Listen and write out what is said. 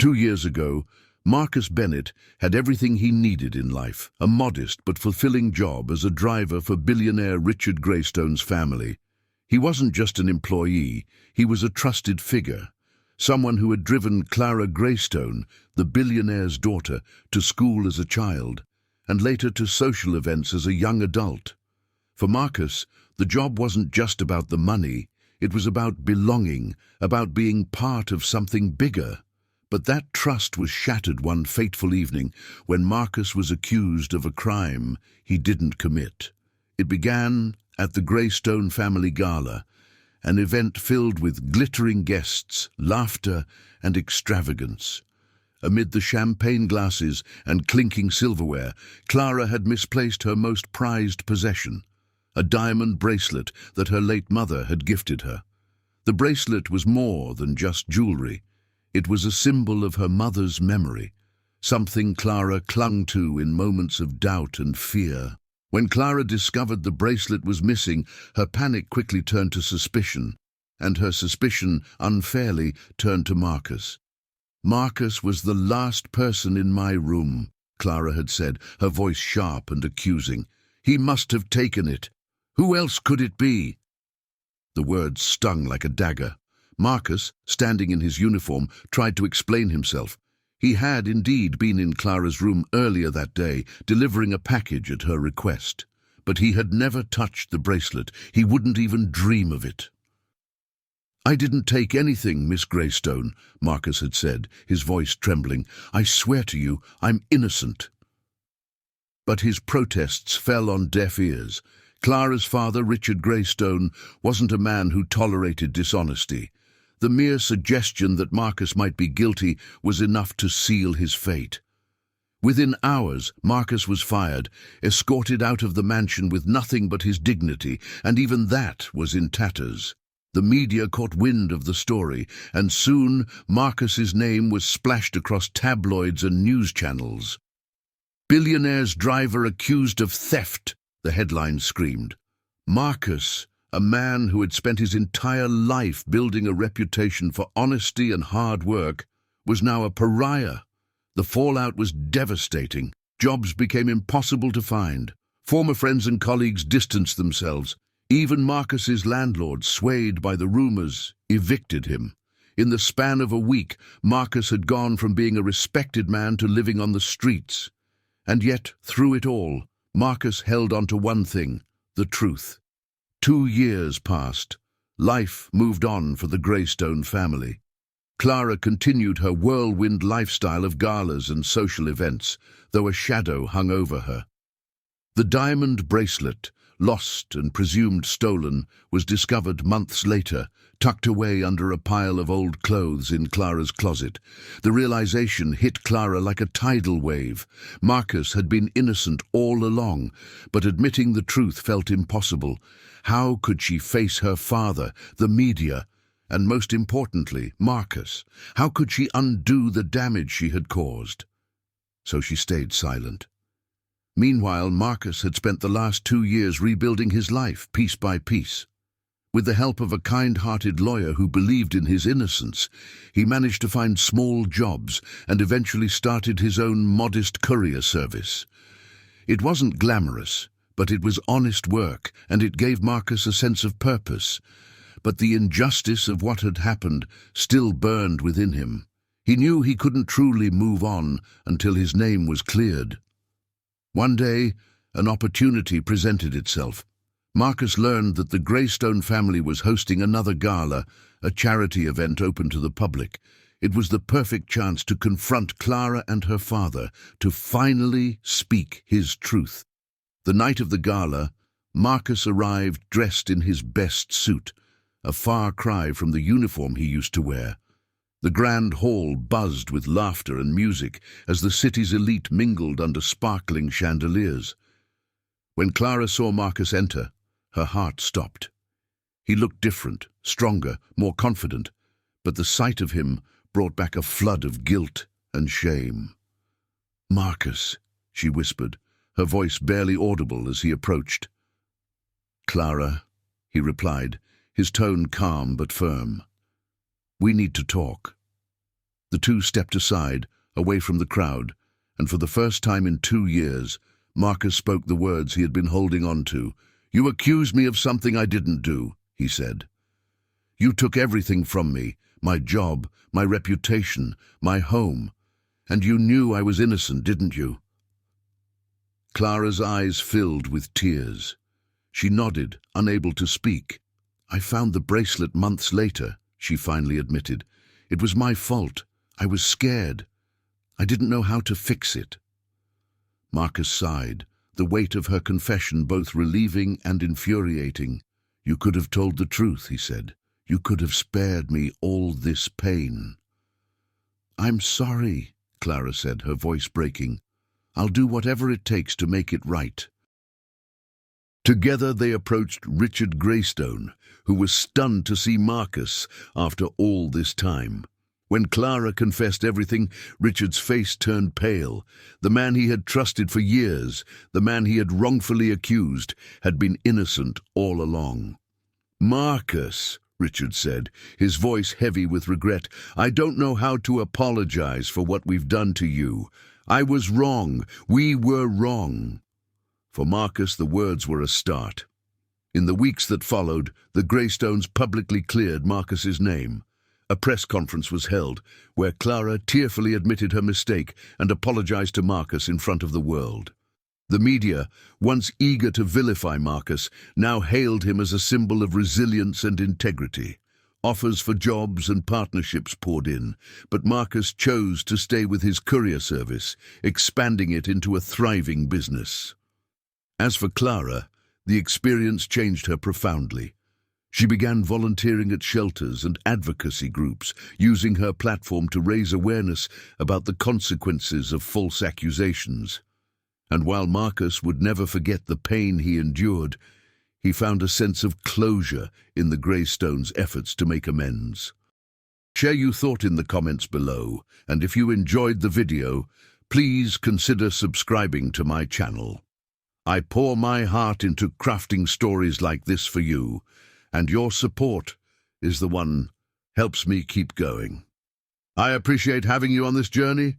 2 years ago, Marcus Bennett had everything he needed in life, a modest but fulfilling job as a driver for billionaire Richard Greystone's family. He wasn't just an employee, he was a trusted figure, someone who had driven Clara Greystone, the billionaire's daughter, to school as a child, and later to social events as a young adult. For Marcus, the job wasn't just about the money, it was about belonging, about being part of something bigger. But that trust was shattered one fateful evening when Marcus was accused of a crime he didn't commit. It began at the Greystone family gala, an event filled with glittering guests, laughter, and extravagance. Amid the champagne glasses and clinking silverware, Clara had misplaced her most prized possession, a diamond bracelet that her late mother had gifted her. The bracelet was more than just jewelry. It was a symbol of her mother's memory, something Clara clung to in moments of doubt and fear. When Clara discovered the bracelet was missing, her panic quickly turned to suspicion, and her suspicion unfairly turned to Marcus. "Marcus was the last person in my room," Clara had said, her voice sharp and accusing. "He must have taken it. Who else could it be?" The words stung like a dagger. Marcus, standing in his uniform, tried to explain himself. He had indeed been in Clara's room earlier that day, delivering a package at her request. But he had never touched the bracelet. He wouldn't even dream of it. "I didn't take anything, Miss Greystone," Marcus had said, his voice trembling. "I swear to you, I'm innocent." But his protests fell on deaf ears. Clara's father, Richard Greystone, wasn't a man who tolerated dishonesty. The mere suggestion that Marcus might be guilty was enough to seal his fate. Within hours, Marcus was fired, escorted out of the mansion with nothing but his dignity, and even that was in tatters. The media caught wind of the story, and soon Marcus's name was splashed across tabloids and news channels. "Billionaire's driver accused of theft," the headline screamed. Marcus, a man who had spent his entire life building a reputation for honesty and hard work, was now a pariah. The fallout was devastating. Jobs became impossible to find. Former friends and colleagues distanced themselves. Even Marcus's landlord, swayed by the rumors, evicted him. In the span of a week, Marcus had gone from being a respected man to living on the streets. And yet, through it all, Marcus held on to one thing: the truth. 2 years passed. Life moved on for the Greystone family. Clara continued her whirlwind lifestyle of galas and social events, though a shadow hung over her. The diamond bracelet, lost and presumed stolen, was discovered months later, tucked away under a pile of old clothes in Clara's closet. The realization hit Clara like a tidal wave. Marcus had been innocent all along, but admitting the truth felt impossible. How could she face her father, the media, and most importantly, Marcus? How could she undo the damage she had caused? So she stayed silent. Meanwhile, Marcus had spent the last 2 years rebuilding his life, piece by piece. With the help of a kind-hearted lawyer who believed in his innocence, he managed to find small jobs and eventually started his own modest courier service. It wasn't glamorous, but it was honest work, and it gave Marcus a sense of purpose. But the injustice of what had happened still burned within him. He knew he couldn't truly move on until his name was cleared. One day, an opportunity presented itself. Marcus learned that the Greystone family was hosting another gala, a charity event open to the public. It was the perfect chance to confront Clara and her father, to finally speak his truth. The night of the gala, Marcus arrived dressed in his best suit, a far cry from the uniform he used to wear. The grand hall buzzed with laughter and music as the city's elite mingled under sparkling chandeliers. When Clara saw Marcus enter, her heart stopped. He looked different, stronger, more confident, but the sight of him brought back a flood of guilt and shame. "Marcus," she whispered, her voice barely audible as he approached. "Clara," he replied, his tone calm but firm. "We need to talk." The two stepped aside, away from the crowd, and for the first time in 2 years, Marcus spoke the words he had been holding on to. "You accuse me of something I didn't do," he said. "You took everything from me, my job, my reputation, my home, and you knew I was innocent, didn't you?" Clara's eyes filled with tears. She nodded, unable to speak. "I found the bracelet months later," she finally admitted. "It was my fault. I was scared. I didn't know how to fix it." Marcus sighed, the weight of her confession both relieving and infuriating. "You could have told the truth," he said. "You could have spared me all this pain." "I'm sorry," Clara said, her voice breaking. "I'll do whatever it takes to make it right." Together they approached Richard Greystone, who was stunned to see Marcus after all this time. When Clara confessed everything, Richard's face turned pale. The man he had trusted for years, the man he had wrongfully accused, had been innocent all along. "Marcus," Richard said, his voice heavy with regret, "I don't know how to apologize for what we've done to you. I was wrong. We were wrong." For Marcus, the words were a start. In the weeks that followed, the Greystones publicly cleared Marcus's name. A press conference was held, where Clara tearfully admitted her mistake and apologized to Marcus in front of the world. The media, once eager to vilify Marcus, now hailed him as a symbol of resilience and integrity. Offers for jobs and partnerships poured in, but Marcus chose to stay with his courier service, expanding it into a thriving business. As for Clara, the experience changed her profoundly. She began volunteering at shelters and advocacy groups, using her platform to raise awareness about the consequences of false accusations. And while Marcus would never forget the pain he endured, he found a sense of closure in the Greystones' efforts to make amends. Share your thought in the comments below, and if you enjoyed the video, please consider subscribing to my channel. I pour my heart into crafting stories like this for you, and your support is the one helps me keep going. I appreciate having you on this journey,